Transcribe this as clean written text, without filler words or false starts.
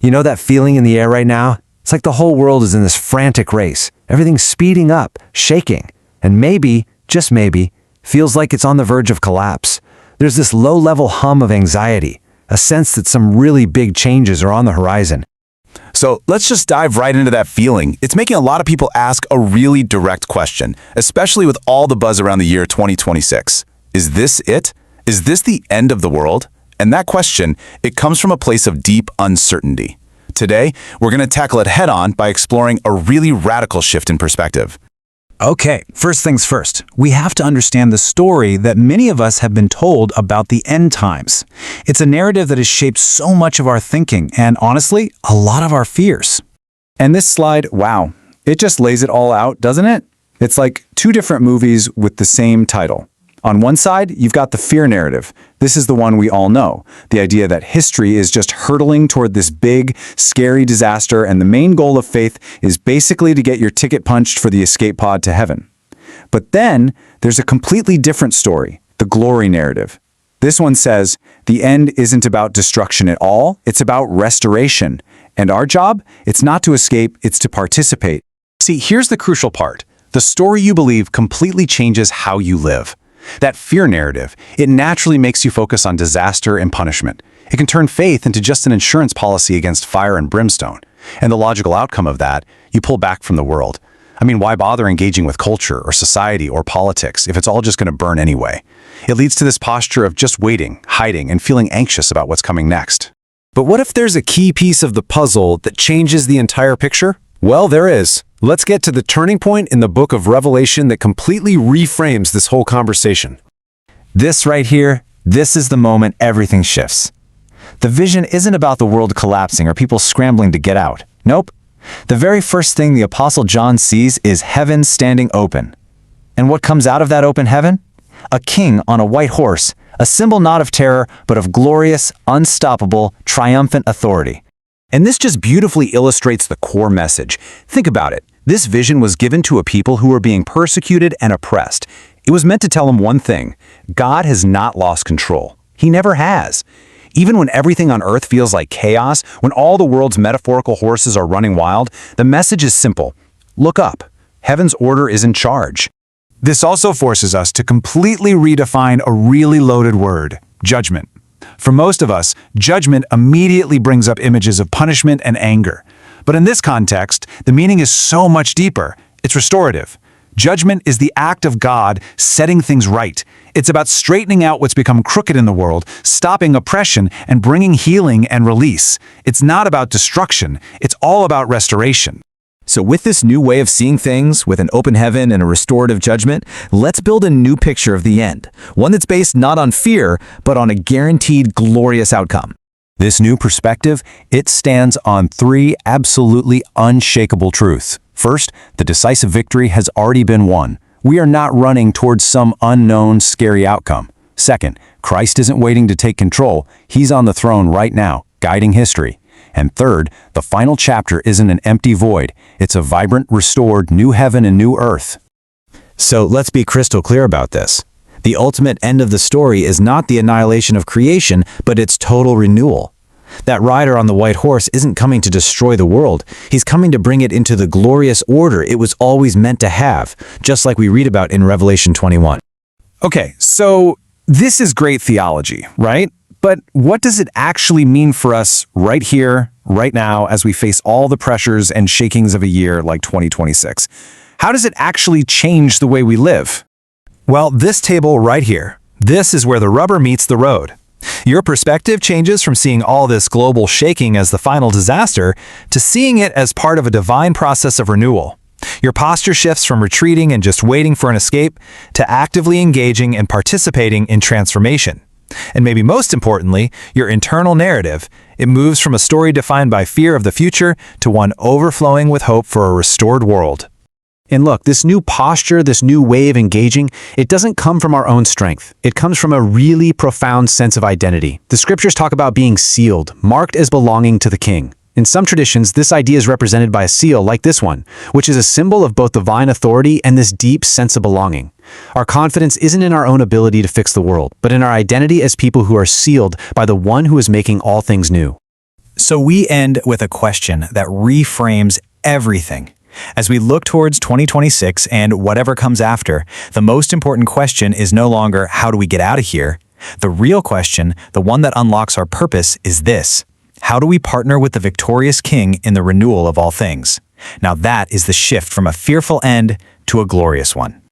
You know that feeling in the air right now? It's like the whole world is in this frantic race. Everything's speeding up, shaking, and maybe, just maybe, feels like it's on the verge of collapse. There's this low-level hum of anxiety, a sense that some really big changes are on the horizon. So let's just dive right into that feeling. It's making a lot of people ask a really direct question, especially with all the buzz around the year 2026. Is this it? Is this the end of the world? And that question, it comes from a place of deep uncertainty. Today, we're going to tackle it head-on by exploring a really radical shift in perspective. Okay, first things first, we have to understand the story that many of us have been told about the end times. It's a narrative that has shaped so much of our thinking and, honestly, a lot of our fears. And this slide, wow, it just lays it all out, doesn't it? It's like two different movies with the same title. On one side, you've got the fear narrative. This is the one we all know. The idea that history is just hurtling toward this big, scary disaster, and the main goal of faith is basically to get your ticket punched for the escape pod to heaven. But then, there's a completely different story, the glory narrative. This one says, the end isn't about destruction at all, it's about restoration. And our job? It's not to escape, it's to participate. See, here's the crucial part. The story you believe completely changes how you live. That fear narrative, it naturally makes you focus on disaster and punishment. It can turn faith into just an insurance policy against fire and brimstone. And the logical outcome of that, you pull back from the world. I mean, why bother engaging with culture or society or politics if it's all just going to burn anyway? It leads to this posture of just waiting, hiding, and feeling anxious about what's coming next. But what if there's a key piece of the puzzle that changes the entire picture? Well, there is. Let's get to the turning point in the book of Revelation that completely reframes this whole conversation. This right here, this is the moment everything shifts. The vision isn't about the world collapsing or people scrambling to get out. Nope. The very first thing the Apostle John sees is heaven standing open. And what comes out of that open heaven? A king on a white horse, a symbol not of terror, but of glorious, unstoppable, triumphant authority. And this just beautifully illustrates the core message. Think about it. This vision was given to a people who were being persecuted and oppressed. It was meant to tell them one thing: God has not lost control. He never has. Even when everything on earth feels like chaos, when all the world's metaphorical horses are running wild, the message is simple. Look up. Heaven's order is in charge. This also forces us to completely redefine a really loaded word: judgment. For most of us, judgment immediately brings up images of punishment and anger. But in this context, the meaning is so much deeper. It's restorative. Judgment is the act of God setting things right. It's about straightening out what's become crooked in the world, stopping oppression, and bringing healing and release. It's not about destruction. It's all about restoration. So with this new way of seeing things, with an open heaven and a restorative judgment, let's build a new picture of the end. One that's based not on fear, but on a guaranteed glorious outcome. This new perspective, it stands on three absolutely unshakable truths. First, the decisive victory has already been won. We are not running towards some unknown, scary outcome. Second, Christ isn't waiting to take control. He's on the throne right now, guiding history. And third, the final chapter isn't an empty void. It's a vibrant, restored new heaven and new earth. So let's be crystal clear about this. The ultimate end of the story is not the annihilation of creation, but its total renewal. That rider on the white horse isn't coming to destroy the world. He's coming to bring it into the glorious order it was always meant to have, just like we read about in Revelation 21. Okay, so this is great theology, right? But what does it actually mean for us right here, right now, as we face all the pressures and shakings of a year like 2026? How does it actually change the way we live? Well, this table right here, this is where the rubber meets the road. Your perspective changes from seeing all this global shaking as the final disaster to seeing it as part of a divine process of renewal. Your posture shifts from retreating and just waiting for an escape to actively engaging and participating in transformation. And maybe most importantly, your internal narrative, it moves from a story defined by fear of the future to one overflowing with hope for a restored world. And look, this new posture, this new way of engaging, it doesn't come from our own strength. It comes from a really profound sense of identity. The scriptures talk about being sealed, marked as belonging to the king. In some traditions, this idea is represented by a seal like this one, which is a symbol of both divine authority and this deep sense of belonging. Our confidence isn't in our own ability to fix the world, but in our identity as people who are sealed by the one who is making all things new. So we end with a question that reframes everything. As we look towards 2026 and whatever comes after, the most important question is no longer how do we get out of here? The real question, the one that unlocks our purpose, is this: how do we partner with the victorious King in the renewal of all things? Now that is the shift from a fearful end to a glorious one.